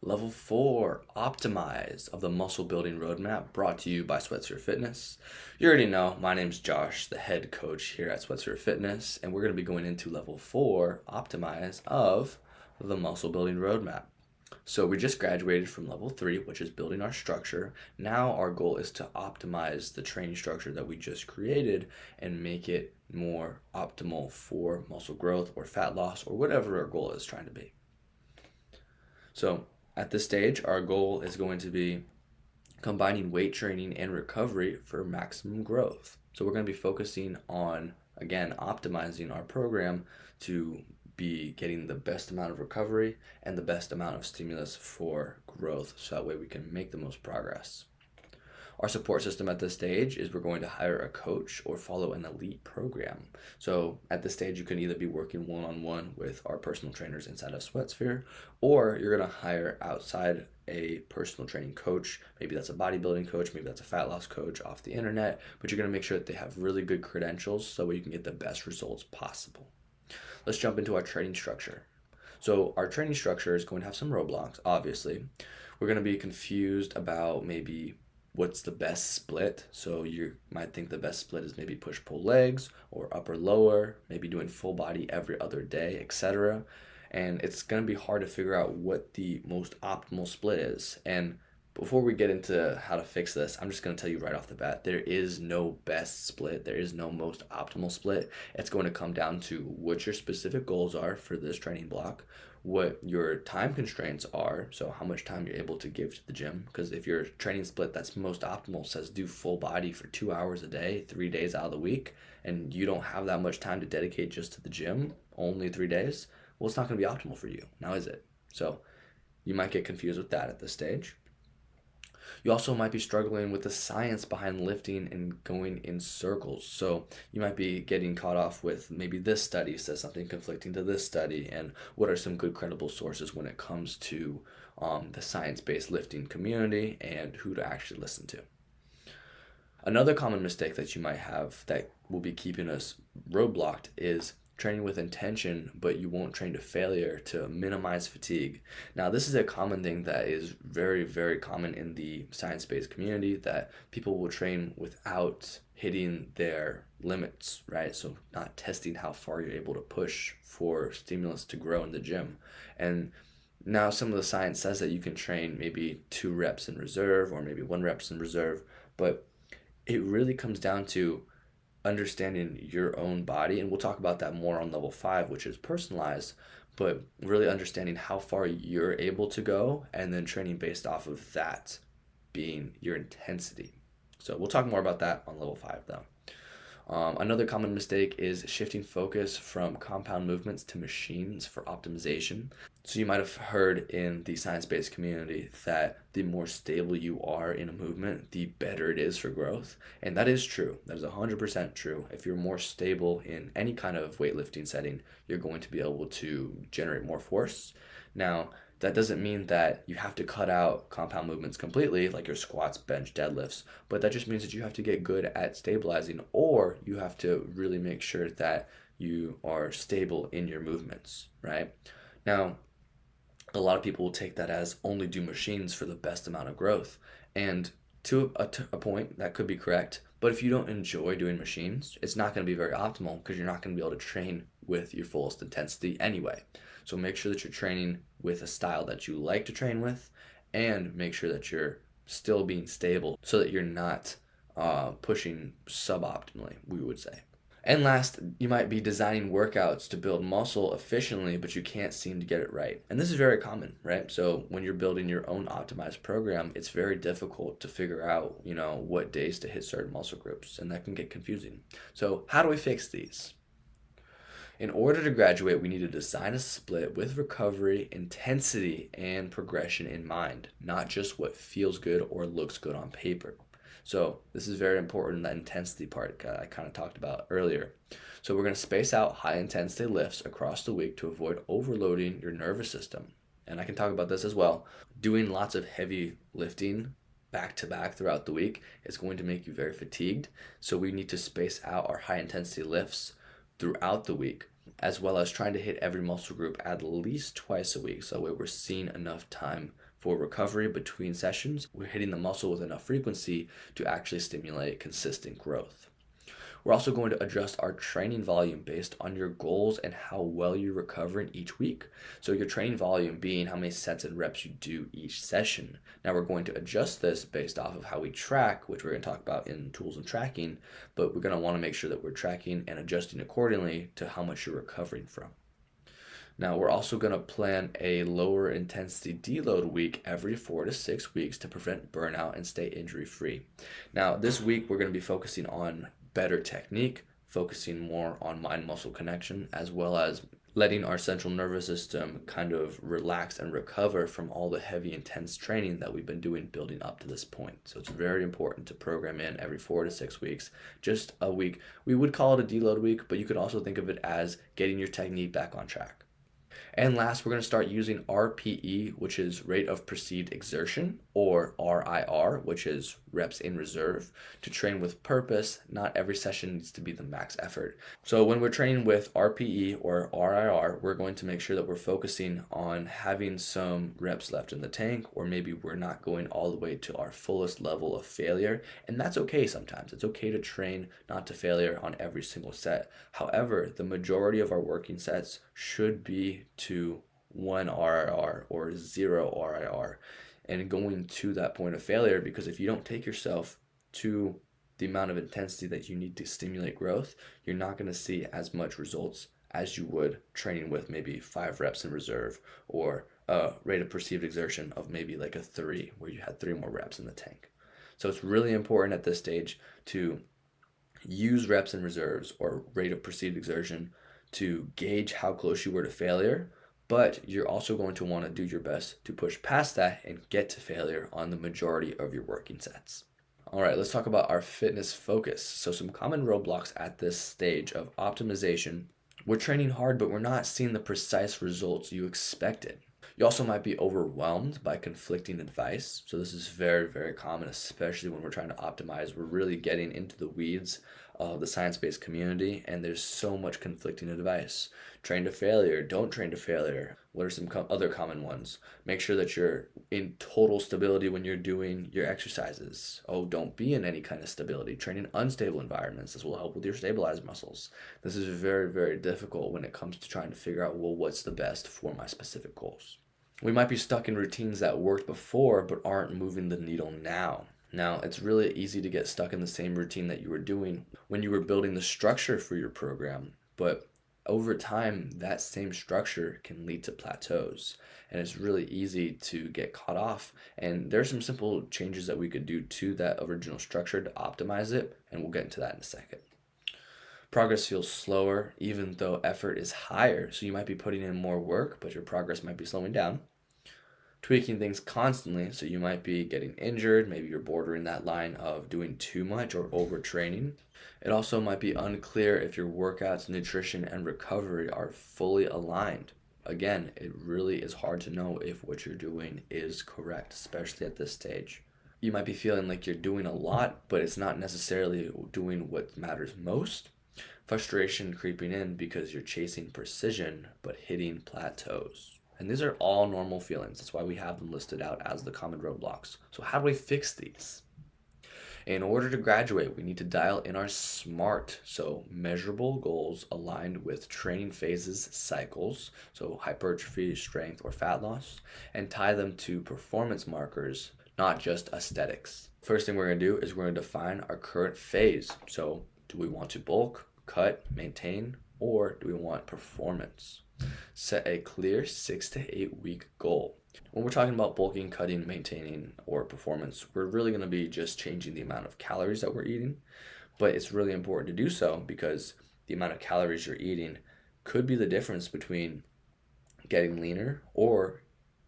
Level 4, Optimize of the Muscle Building Roadmap, brought to you by SweatSphere Fitness. You already know, my name's Josh, the head coach here at SweatSphere Fitness, and we're going to be going into Level 4, Optimize of the Muscle Building Roadmap. So we just graduated from Level 3, which is building our structure. Now our goal is to optimize the training structure that we just created and make it more optimal for muscle growth or fat loss or whatever our goal is trying to be. So at this stage, our goal is going to be combining weight training and recovery for maximum growth. So we're going to be focusing on, again, optimizing our program to be getting the best amount of recovery and the best amount of stimulus for growth, so that way we can make the most progress. Our support system at this stage is we're going to hire a coach or follow an elite program. So at this stage, you can either be working one-on-one with our personal trainers inside of SweatSphere, or you're going to hire outside a personal training coach. Maybe that's a bodybuilding coach, maybe that's a fat loss coach off the internet, but you're going to make sure that they have really good credentials so you can get the best results possible. Let's jump into our training structure. So our training structure is going to have some roadblocks, obviously. We're going to be confused about maybe what's the best split. So you might think the best split is maybe push-pull legs or upper lower, maybe doing full body every other day, etc. And it's going to be hard to figure out what the most optimal split is. And before we get into how to fix this, I'm just going to tell you right off the bat, there is no best split. There is no most optimal split. It's going to come down to what your specific goals are for this training block, what your time constraints are, so how much time you're able to give to the gym. Because if your training split that's most optimal says do full body for 2 hours a day, 3 days out of the week, and you don't have that much time to dedicate just to the gym, only 3 days, well, it's not going to be optimal for you. Now, is it? So you might get confused with that at this stage. You also might be struggling with the science behind lifting and going in circles. So you might be getting caught off with maybe this study says something conflicting to this study, and what are some good credible sources when it comes to the science-based lifting community and who to actually listen to. Another common mistake that you might have that will be keeping us roadblocked is training with intention, but you won't train to failure to minimize fatigue. Now, this is a common thing that is very, very common in the science-based community, that people will train without hitting their limits, right? So not testing how far you're able to push for stimulus to grow in the gym. And now some of the science says that you can train maybe 2 reps in reserve or maybe 1 reps in reserve, but it really comes down to understanding your own body, and we'll talk about that more on level 5, which is personalized, but really understanding how far you're able to go and then training based off of that being your intensity. So we'll talk more about that on level 5 though. Another common mistake is shifting focus from compound movements to machines for optimization. So you might have heard in the science-based community that the more stable you are in a movement, the better it is for growth. And that is true. That is 100% true. If you're more stable in any kind of weightlifting setting, you're going to be able to generate more force. Now, that doesn't mean that you have to cut out compound movements completely, like your squats, bench, deadlifts, but that just means that you have to get good at stabilizing, or you have to really make sure that you are stable in your movements, right? Now, a lot of people will take that as only do machines for the best amount of growth, and to a point, that could be correct, but if you don't enjoy doing machines, it's not going to be very optimal because you're not going to be able to train with your fullest intensity anyway. So make sure that you're training with a style that you like to train with, and make sure that you're still being stable so that you're not pushing suboptimally, we would say. And last, you might be designing workouts to build muscle efficiently, but you can't seem to get it right. And this is very common, right? So when you're building your own optimized program, it's very difficult to figure out, what days to hit certain muscle groups, and that can get confusing. So how do we fix these? In order to graduate, we need to design a split with recovery, intensity, and progression in mind, not just what feels good or looks good on paper. So this is very important, that intensity part I kind of talked about earlier. So we're going to space out high intensity lifts across the week to avoid overloading your nervous system. And I can talk about this as well. Doing lots of heavy lifting back to back throughout the week is going to make you very fatigued. So we need to space out our high intensity lifts throughout the week, as well as trying to hit every muscle group at least twice a week, so that way we're seeing enough time for recovery between sessions. We're hitting the muscle with enough frequency to actually stimulate consistent growth. We're also going to adjust our training volume based on your goals and how well you're recovering each week. So your training volume being how many sets and reps you do each session. Now we're going to adjust this based off of how we track, which we're going to talk about in tools and tracking, but we're going to want to make sure that we're tracking and adjusting accordingly to how much you're recovering from. Now we're also going to plan a lower intensity deload week every 4 to 6 weeks to prevent burnout and stay injury free. Now this week we're going to be focusing on better technique, focusing more on mind-muscle connection, as well as letting our central nervous system kind of relax and recover from all the heavy, intense training that we've been doing building up to this point. So it's very important to program in every 4 to 6 weeks, just a week. We would call it a deload week, but you could also think of it as getting your technique back on track. And last, we're going to start using RPE, which is rate of perceived exertion, or RIR, which is reps in reserve, to train with purpose. Not every session needs to be the max effort. So when we're training with RPE or RIR, we're going to make sure that we're focusing on having some reps left in the tank, or maybe we're not going all the way to our fullest level of failure. And that's okay sometimes. It's okay to train not to failure on every single set. However, the majority of our working sets should be to 1 RIR or 0 RIR and going to that point of failure, because if you don't take yourself to the amount of intensity that you need to stimulate growth, you're not going to see as much results as you would training with maybe 5 reps in reserve or a rate of perceived exertion of maybe like a 3 where you had 3 more reps in the tank. So it's really important at this stage to use reps in reserves or rate of perceived exertion to gauge how close you were to failure, but you're also going to want to do your best to push past that and get to failure on the majority of your working sets. All right, let's talk about our fitness focus. So some common roadblocks at this stage of optimization. We're training hard, but we're not seeing the precise results you expected. You also might be overwhelmed by conflicting advice. So this is very, very common, especially when we're trying to optimize. We're really getting into the weeds of the science-based community, and there's so much conflicting advice. Train to failure, don't train to failure. What are some other common ones? Make sure that you're in total stability when you're doing your exercises. Oh, don't be in any kind of stability. Train in unstable environments. This will help with your stabilized muscles. This is very, very difficult when it comes to trying to figure out, well, what's the best for my specific goals. We might be stuck in routines that worked before but aren't moving the needle now. Now, it's really easy to get stuck in the same routine that you were doing when you were building the structure for your program, but over time, that same structure can lead to plateaus, and it's really easy to get caught off. And there's some simple changes that we could do to that original structure to optimize it, and we'll get into that in a second. Progress feels slower, even though effort is higher, so you might be putting in more work, but your progress might be slowing down. Tweaking things constantly, so you might be getting injured, maybe you're bordering that line of doing too much or overtraining. It also might be unclear if your workouts, nutrition, and recovery are fully aligned. Again, it really is hard to know if what you're doing is correct, especially at this stage. You might be feeling like you're doing a lot, but it's not necessarily doing what matters most. Frustration creeping in because you're chasing precision, but hitting plateaus. And these are all normal feelings. That's why we have them listed out as the common roadblocks. So how do we fix these? In order to graduate, we need to dial in our SMART, so measurable goals aligned with training phases, cycles, so hypertrophy, strength, or fat loss, and tie them to performance markers, not just aesthetics. First thing we're going to do is we're going to define our current phase. So do we want to bulk, cut, maintain, or do we want performance? Set a clear 6 to 8 week goal. When we're talking about bulking, cutting, maintaining, or performance, we're really going to be just changing the amount of calories that we're eating. But it's really important to do so because the amount of calories you're eating could be the difference between getting leaner or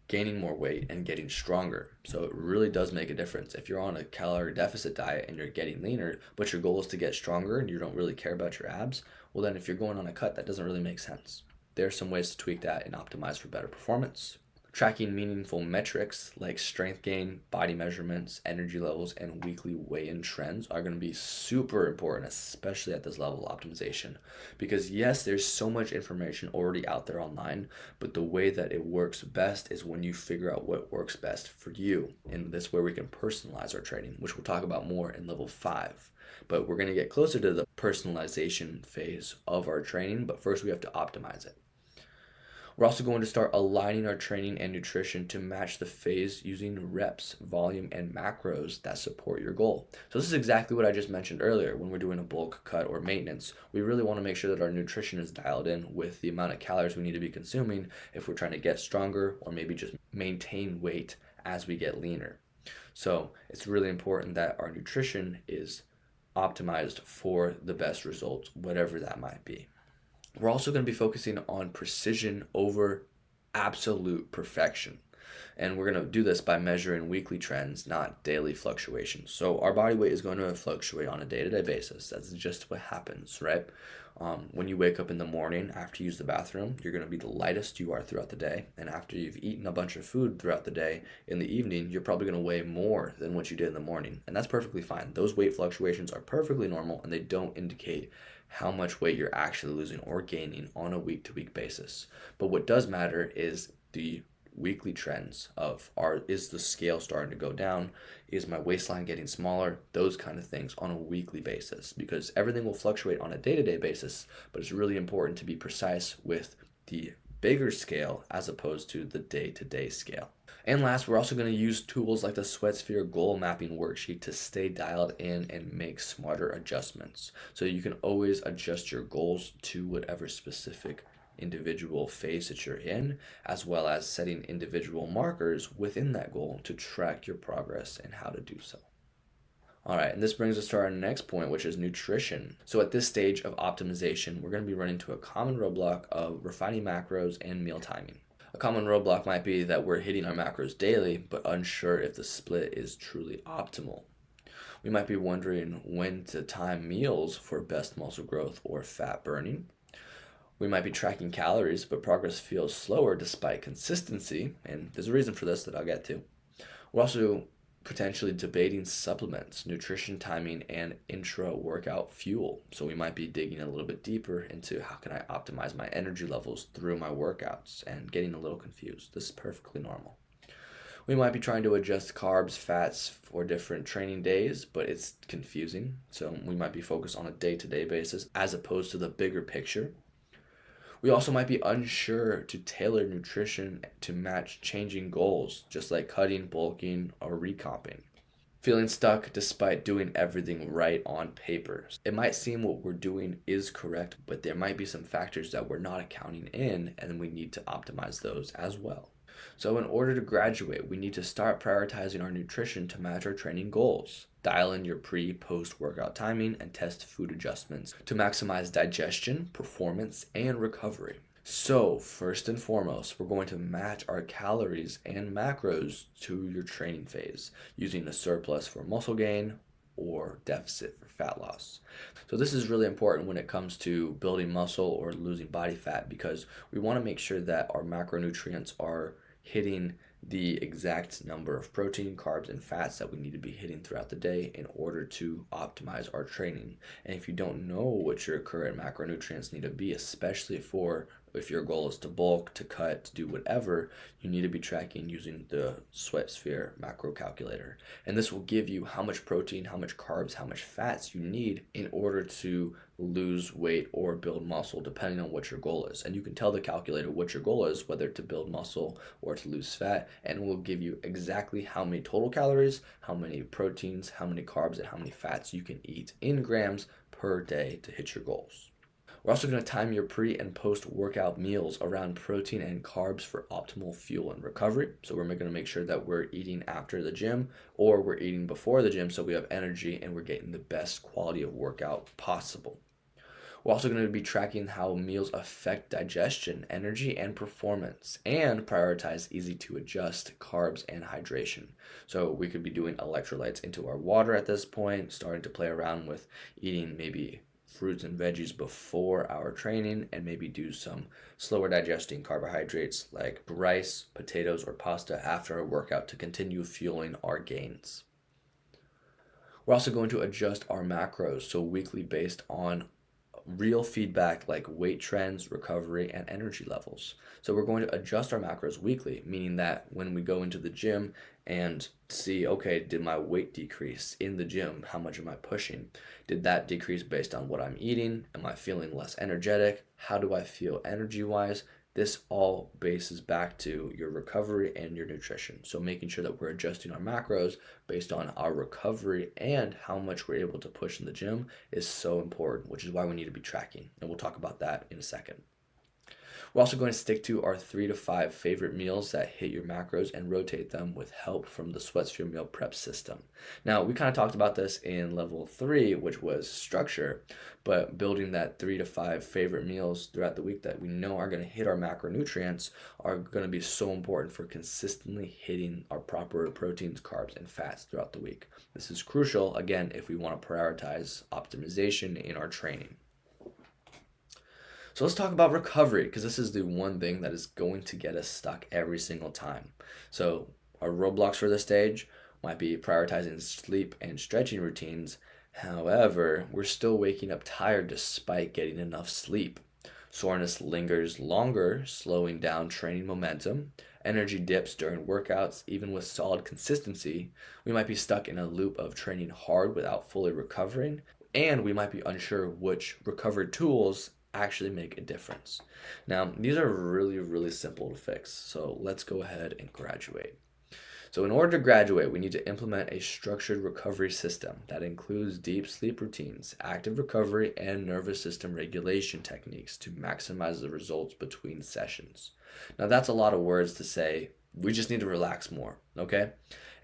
gaining more weight and getting stronger. So it really does make a difference. If you're on a calorie deficit diet and you're getting leaner, but your goal is to get stronger and you don't really care about your abs, well then if you're going on a cut, that doesn't really make sense. There are some ways to tweak that and optimize for better performance. Tracking meaningful metrics like strength gain, body measurements, energy levels, and weekly weigh-in trends are going to be super important, especially at this level of optimization. Because yes, there's so much information already out there online, but the way that it works best is when you figure out what works best for you. And this way we can personalize our training, which we'll talk about more in level 5. But we're going to get closer to the personalization phase of our training, but first we have to optimize it. We're also going to start aligning our training and nutrition to match the phase using reps, volume, and macros that support your goal. So this is exactly what I just mentioned earlier. When we're doing a bulk cut or maintenance, we really want to make sure that our nutrition is dialed in with the amount of calories we need to be consuming if we're trying to get stronger or maybe just maintain weight as we get leaner. So it's really important that our nutrition is optimized for the best results, whatever that might be. We're also going to be focusing on precision over absolute perfection. And we're going to do this by measuring weekly trends, not daily fluctuations. So our body weight is going to fluctuate on a day-to-day basis. That's just what happens, right? When you wake up in the morning after you use the bathroom, you're going to be the lightest you are throughout the day. And after you've eaten a bunch of food throughout the day, in the evening, you're probably going to weigh more than what you did in the morning. And that's perfectly fine. Those weight fluctuations are perfectly normal, and they don't indicate how much weight you're actually losing or gaining on a week-to-week basis. But what does matter is the weekly trends of is the scale starting to go down? Is my waistline getting smaller? Those kind of things on a weekly basis, because everything will fluctuate on a day-to-day basis, but it's really important to be precise with the bigger scale as opposed to the day-to-day scale. And last, we're also going to use tools like the SweatSphere goal mapping worksheet to stay dialed in and make smarter adjustments. So you can always adjust your goals to whatever specific individual phase that you're in, as well as setting individual markers within that goal to track your progress and how to do so. All right, and this brings us to our next point, which is nutrition. So at this stage of optimization, we're going to be running into a common roadblock of refining macros and meal timing. A common roadblock might be that we're hitting our macros daily, but unsure if the split is truly optimal. We might be wondering when to time meals for best muscle growth or fat burning. We might be tracking calories, but progress feels slower despite consistency, and there's a reason for this that I'll get to. We're also potentially debating supplements, nutrition timing, and intra-workout fuel. So we might be digging a little bit deeper into how can I optimize my energy levels through my workouts and getting a little confused. This is perfectly normal. We might be trying to adjust carbs, fats for different training days, but it's confusing. So we might be focused on a day-to-day basis as opposed to the bigger picture. We also might be unsure to tailor nutrition to match changing goals, just like cutting, bulking, or recomping. Feeling stuck despite doing everything right on paper. It might seem what we're doing is correct, but there might be some factors that we're not accounting in, and we need to optimize those as well. So in order to graduate, we need to start prioritizing our nutrition to match our training goals. Dial in your pre-post workout timing and test food adjustments to maximize digestion, performance, and recovery. So first and foremost, we're going to match our calories and macros to your training phase using a surplus for muscle gain or deficit for fat loss. So this is really important when it comes to building muscle or losing body fat, because we want to make sure that our macronutrients are hitting the exact number of protein, carbs, and fats that we need to be hitting throughout the day in order to optimize our training. And if you don't know what your current macronutrients need to be, especially for if your goal is to bulk, to cut, to do whatever, you need to be tracking using the SweatSphere macro calculator. And this will give you how much protein, how much carbs, how much fats you need in order to lose weight or build muscle, depending on what your goal is. And you can tell the calculator what your goal is, whether to build muscle or to lose fat, and it will give you exactly how many total calories, how many proteins, how many carbs, and how many fats you can eat in grams per day to hit your goals. We're also going to time your pre and post workout meals around protein and carbs for optimal fuel and recovery. So we're going to make sure that we're eating after the gym or we're eating before the gym so we have energy and we're getting the best quality of workout possible. We're also going to be tracking how meals affect digestion, energy, and performance, and prioritize easy to adjust carbs and hydration. So we could be doing electrolytes into our water at this point, starting to play around with eating maybe fruits and veggies before our training, and maybe do some slower digesting carbohydrates like rice, potatoes, or pasta after our workout to continue fueling our gains. We're also going to adjust our macros, so weekly, based on real feedback like weight trends, recovery, and energy levels. So we're going to adjust our macros weekly, meaning that when we go into the gym and see, okay, did my weight decrease in the gym? How much am I pushing? Did that decrease based on what I'm eating? Am I feeling less energetic? How do I feel energy wise? This all bases back to your recovery and your nutrition. So making sure that we're adjusting our macros based on our recovery and how much we're able to push in the gym is so important, which is why we need to be tracking. And we'll talk about that in a second. We're also going to stick to our 3 to 5 favorite meals that hit your macros and rotate them with help from the SweatSphere meal prep system. Now, we kind of talked about this in level 3, which was structure, but building that 3 to 5 favorite meals throughout the week that we know are going to hit our macronutrients are going to be so important for consistently hitting our proper proteins, carbs, and fats throughout the week. This is crucial, again, if we want to prioritize optimization in our training. So let's talk about recovery, because this is the one thing that is going to get us stuck every single time. So our roadblocks for this stage might be prioritizing sleep and stretching routines. However, we're still waking up tired despite getting enough sleep. Soreness lingers longer, slowing down training momentum. Energy dips during workouts, even with solid consistency. We might be stuck in a loop of training hard without fully recovering, and we might be unsure which recovery tools actually make a difference. Now, these are really, really simple to fix, so let's go ahead and graduate. So in order to graduate, we need to implement a structured recovery system that includes deep sleep routines, active recovery, and nervous system regulation techniques to maximize the results between sessions. Now, that's a lot of words to say. We just need to relax more, okay?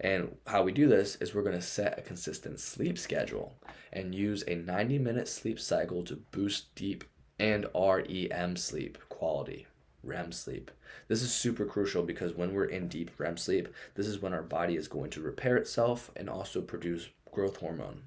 And how we do this is we're going to set a consistent sleep schedule and use a 90-minute sleep cycle to boost deep and REM sleep quality, REM sleep. This is super crucial because when we're in deep REM sleep, this is when our body is going to repair itself and also produce growth hormone.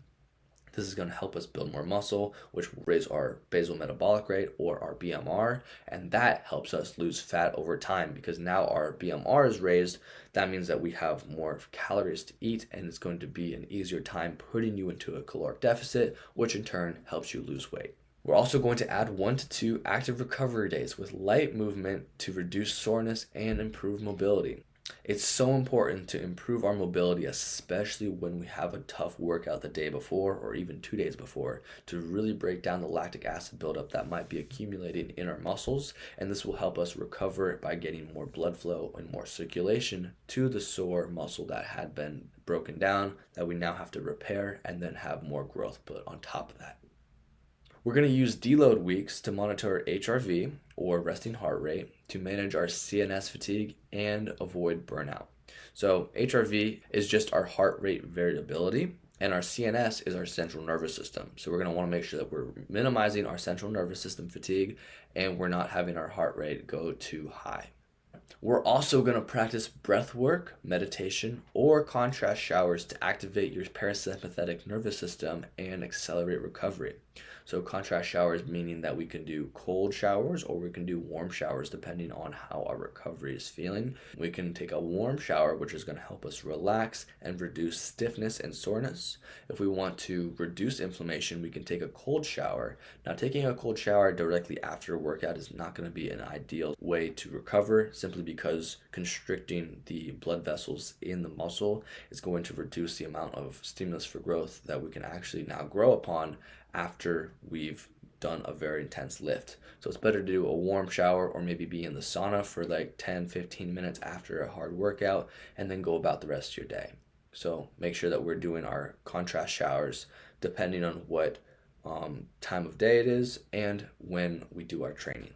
This is going to help us build more muscle, which will raise our basal metabolic rate, or our BMR, and that helps us lose fat over time because now our BMR is raised. That means that we have more calories to eat, and it's going to be an easier time putting you into a caloric deficit, which in turn helps you lose weight. We're also going to add 1 to 2 active recovery days with light movement to reduce soreness and improve mobility. It's so important to improve our mobility, especially when we have a tough workout the day before or even 2 days before, to really break down the lactic acid buildup that might be accumulating in our muscles, and this will help us recover by getting more blood flow and more circulation to the sore muscle that had been broken down, that we now have to repair and then have more growth put on top of that. We're going to use deload weeks to monitor HRV, or resting heart rate, to manage our CNS fatigue and avoid burnout. So HRV is just our heart rate variability, and our CNS is our central nervous system. So we're going to want to make sure that we're minimizing our central nervous system fatigue and we're not having our heart rate go too high. We're also going to practice breath work, meditation, or contrast showers to activate your parasympathetic nervous system and accelerate recovery. So contrast showers meaning that we can do cold showers or we can do warm showers depending on how our recovery is feeling. We can take a warm shower, which is going to help us relax and reduce stiffness and soreness. If we want to reduce inflammation, we can take a cold shower. Now, taking a cold shower directly after a workout is not going to be an ideal way to recover, simply because constricting the blood vessels in the muscle is going to reduce the amount of stimulus for growth that we can actually now grow upon after we've done a very intense lift. So it's better to do a warm shower or maybe be in the sauna for like 10-15 minutes after a hard workout and then go about the rest of your day. So make sure that we're doing our contrast showers depending on what time of day it is and when we do our training.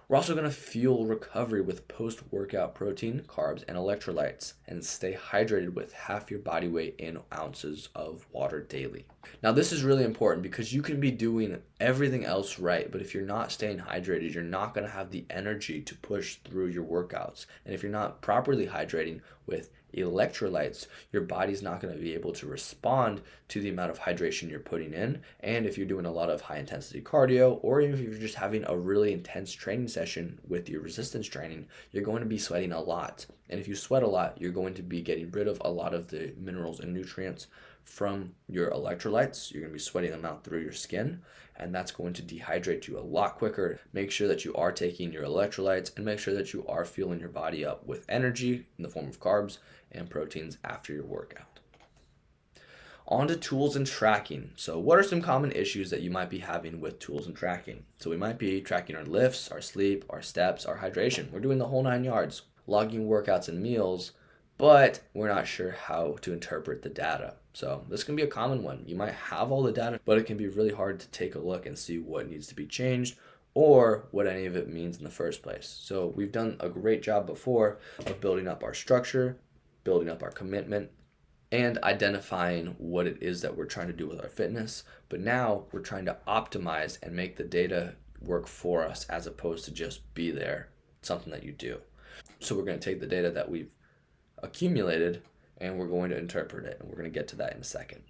We're also going to fuel recovery with post-workout protein, carbs, and electrolytes, and stay hydrated with half your body weight in ounces of water daily. Now, this is really important because you can be doing everything else right, but if you're not staying hydrated, you're not going to have the energy to push through your workouts. And if you're not properly hydrating, with electrolytes, your body's not going to be able to respond to the amount of hydration you're putting in. And if you're doing a lot of high intensity cardio, or even if you're just having a really intense training session with your resistance training, you're going to be sweating a lot. And if you sweat a lot, you're going to be getting rid of a lot of the minerals and nutrients from your electrolytes. You're going to be sweating them out through your skin, and that's going to dehydrate you a lot quicker. Make sure that you are taking your electrolytes, and make sure that you are fueling your body up with energy in the form of carbs and proteins after your workout. On to tools and tracking. So what are some common issues that you might be having with tools and tracking? So we might be tracking our lifts, our sleep, our steps, our hydration. We're doing the whole 9 yards, logging workouts and meals, but we're not sure how to interpret the data. So this can be a common one. You might have all the data, but it can be really hard to take a look and see what needs to be changed or what any of it means in the first place. So we've done a great job before of building up our structure, building up our commitment, and identifying what it is that we're trying to do with our fitness. But now we're trying to optimize and make the data work for us as opposed to just be there, something that you do. So we're going to take the data that we've accumulated and we're going to interpret it, and we're going to get to that in a second.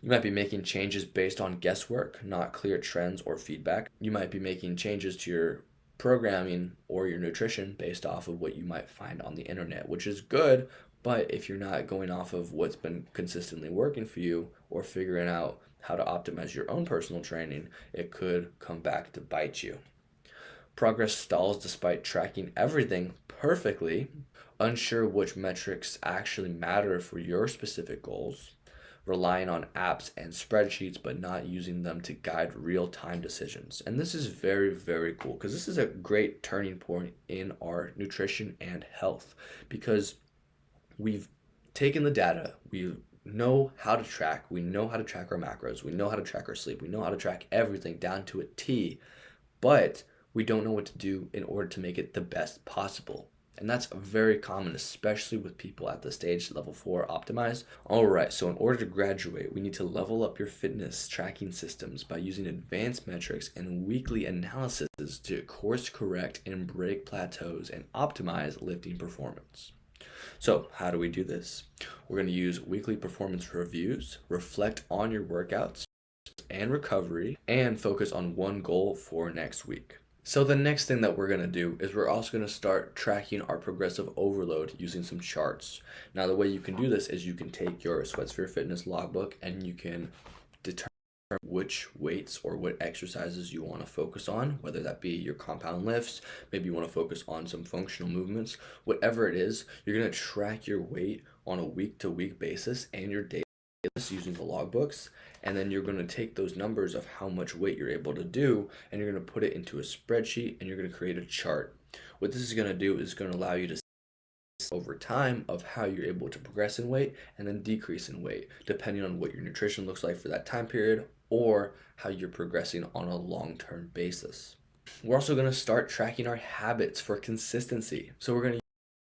You might be making changes based on guesswork, not clear trends or feedback. You might be making changes to your programming or your nutrition based off of what you might find on the internet, which is good, but if you're not going off of what's been consistently working for you or figuring out how to optimize your own personal training, it could come back to bite you. Progress stalls despite tracking everything perfectly, unsure which metrics actually matter for your specific goals, relying on apps and spreadsheets but not using them to guide real-time decisions. And this is very, very cool because this is a great turning point in our nutrition and health, because we've taken the data, we know how to track, we know how to track our macros, we know how to track our sleep, we know how to track everything down to a T, but we don't know what to do in order to make it the best possible. And that's very common, especially with people at the stage level 4 optimize. All right, so in order to graduate, we need to level up your fitness tracking systems by using advanced metrics and weekly analysis to course correct and break plateaus and optimize lifting performance. So how do we do this? We're going to use weekly performance reviews, reflect on your workouts and recovery, and focus on one goal for next week. So the next thing that we're going to do is we're also going to start tracking our progressive overload using some charts. Now the way you can do this is you can take your SweatSphere Fitness logbook and you can determine which weights or what exercises you want to focus on, whether that be your compound lifts, maybe you want to focus on some functional movements, whatever it is, you're going to track your weight on a week-to-week basis and your daily using the logbooks, and then you're going to take those numbers of how much weight you're able to do and you're going to put it into a spreadsheet and you're going to create a chart. What this is going to do is going to allow you to see over time of how you're able to progress in weight and then decrease in weight depending on what your nutrition looks like for that time period or how you're progressing on a long-term basis. We're also going to start tracking our habits for consistency. So we're going to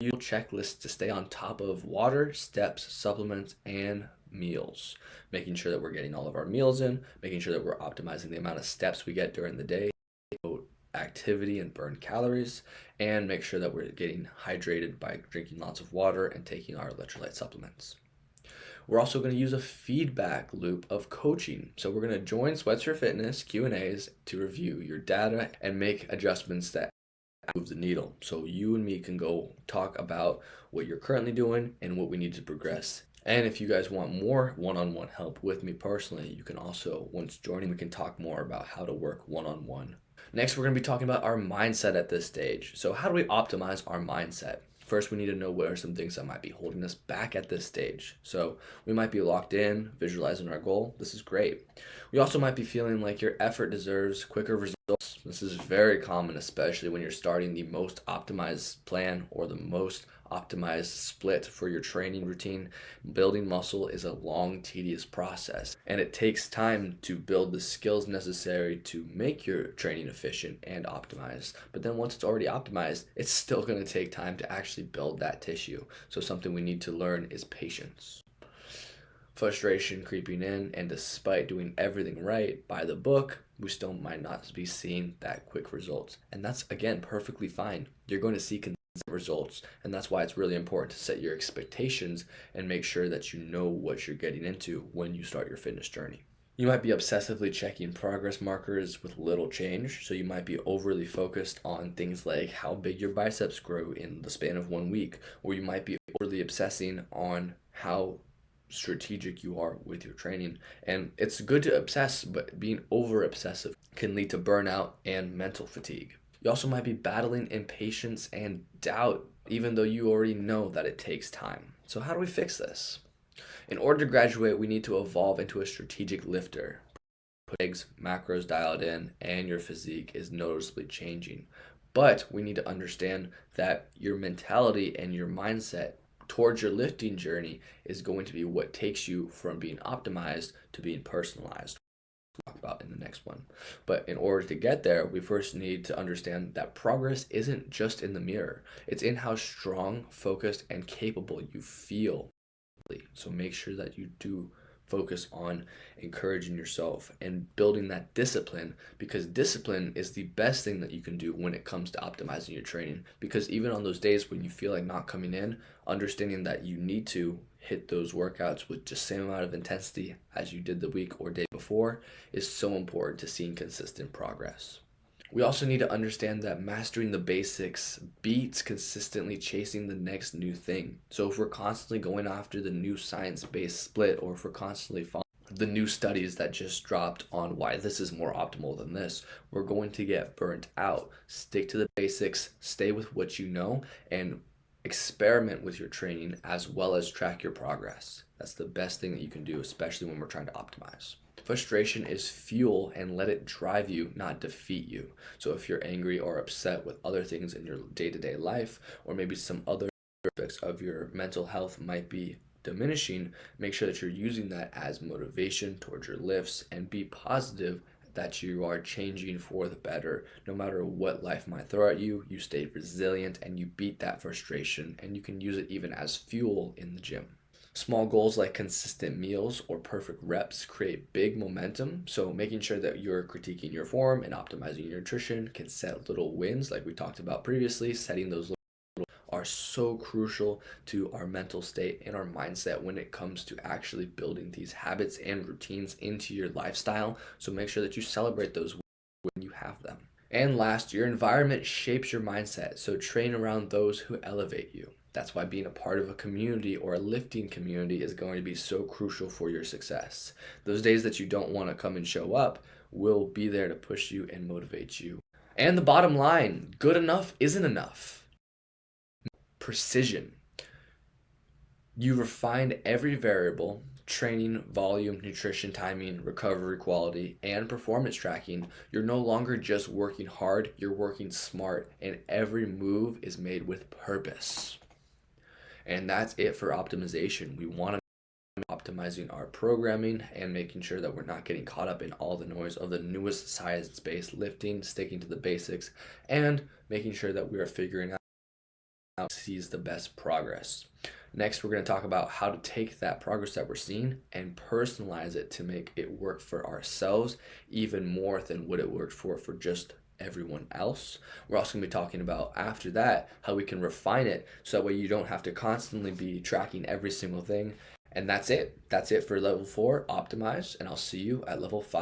use checklists to stay on top of water, steps, supplements, and meals, making sure that we're getting all of our meals in, making sure that we're optimizing the amount of steps we get during the day, activity and burn calories, and make sure that we're getting hydrated by drinking lots of water and taking our electrolyte supplements. We're also going to use a feedback loop of coaching. So we're going to join SweatSphere Fitness Q&As to review your data and make adjustments that move the needle. So you and me can go talk about what you're currently doing and what we need to progress. And if you guys want more one-on-one help with me personally, you can also, once joining, we can talk more about how to work one-on-one. Next, we're going to be talking about our mindset at this stage. So how do we optimize our mindset? First, we need to know what are some things that might be holding us back at this stage. So we might be locked in, visualizing our goal. This is great. We also might be feeling like your effort deserves quicker results. This is very common, especially when you're starting the most optimized plan or the most optimized split for your training routine. Building muscle is a long, tedious process, and it takes time to build the skills necessary to make your training efficient and optimized. But then once it's already optimized, it's still going to take time to actually build that tissue. So something we need to learn is patience. Frustration creeping in, and despite doing everything right by the book, we still might not be seeing that quick results. And that's, again, perfectly fine. You're going to see results. And that's why it's really important to set your expectations and make sure that you know what you're getting into when you start your fitness journey. You might be obsessively checking progress markers with little change, so you might be overly focused on things like how big your biceps grow in the span of 1 week, or you might be overly obsessing on how strategic you are with your training. And it's good to obsess, but being over obsessive can lead to burnout and mental fatigue. You also might be battling impatience and doubt, even though you already know that it takes time. So, how do we fix this? In order to graduate, we need to evolve into a strategic lifter. Legs, macros dialed in, and your physique is noticeably changing. But we need to understand that your mentality and your mindset towards your lifting journey is going to be what takes you from being optimized to being personalized. We'll talk about in the next one. But in order to get there, we first need to understand that progress isn't just in the mirror. It's in how strong, focused, and capable you feel. So make sure that you do focus on encouraging yourself and building that discipline, because discipline is the best thing that you can do when it comes to optimizing your training. Because even on those days when you feel like not coming in, understanding that you need to hit those workouts with just the same amount of intensity as you did the week or day before is so important to seeing consistent progress. We also need to understand that mastering the basics beats consistently chasing the next new thing. So if we're constantly going after the new science-based split, or if we're constantly following the new studies that just dropped on why this is more optimal than this, we're going to get burnt out. Stick to the basics, stay with what you know, and experiment with your training as well as track your progress. That's the best thing that you can do, especially when we're trying to optimize. Frustration is fuel, and let it drive you, not defeat you. So if you're angry or upset with other things in your day-to-day life, or maybe some other aspects of your mental health might be diminishing, make sure that you're using that as motivation towards your lifts, and be positive that you are changing for the better. No matter what life might throw at you, you stay resilient and you beat that frustration, and you can use it even as fuel in the gym. Small goals like consistent meals or perfect reps create big momentum. So making sure that you're critiquing your form and optimizing your nutrition can set little wins like we talked about previously. Setting those are so crucial to our mental state and our mindset when it comes to actually building these habits and routines into your lifestyle. So make sure that you celebrate those when you have them. And last, your environment shapes your mindset. So train around those who elevate you. That's why being a part of a community or a lifting community is going to be so crucial for your success. Those days that you don't want to come and show up will be there to push you and motivate you. And the bottom line, good enough isn't enough. Precision. You refined every variable: training, volume, nutrition, timing, recovery quality, and performance tracking. You're no longer just working hard, you're working smart, and every move is made with purpose. And that's it for optimization. We want to be optimizing our programming and making sure that we're not getting caught up in all the noise of the newest science-based lifting, sticking to the basics, and making sure that we are figuring out how to seize the best progress. Next, we're going to talk about how to take that progress that we're seeing and personalize it to make it work for ourselves even more than what it worked for just everyone else. We're also going to be talking about, after that, how we can refine it so that way you don't have to constantly be tracking every single thing. And that's it. That's it for level 4, optimize, and I'll see you at level 5.